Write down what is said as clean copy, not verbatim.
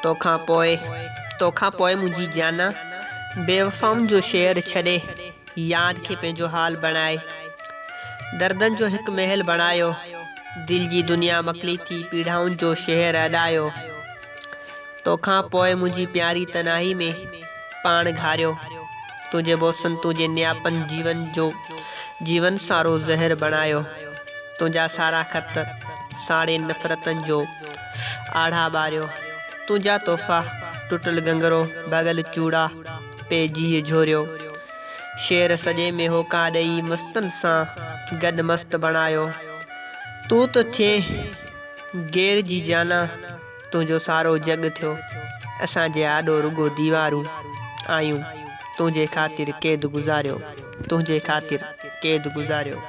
तोखां पोइ मुंहिंजी जाना बेवफ़ाउनि जो शेर छॾे यादि खे पंहिंजो हाल बणाए दर्दनि जो हिकु महल बणायो दिलि जी दुनिया मकली थी पीढ़ाउनि जो शहर अॾायो तोखां पोइ मुंहिंजी प्यारी तनाही में पाण घारियो तुंहिंजे बोसन तुंहिंजे न्यापन जीवन सारो ज़हर बणायो तुंहिंजा सारा ख़त साड़े नफ़रतनि जो आढ़ा ॿारियो तुंहिंजा तोहफ़ा टुटल घंगरो भॻल चूड़ा पे जीअ झोरियो शेर सॼे में होका ॾेई मस्तनि सां गॾु मस्त बणायो तूं त थिए गेर जी जाना तुंहिंजो सारो जग थियो असांजे आॾो रुगो दीवारूं आयूं तुंहिंजे ख़ातिर क़ैद गुज़ारियो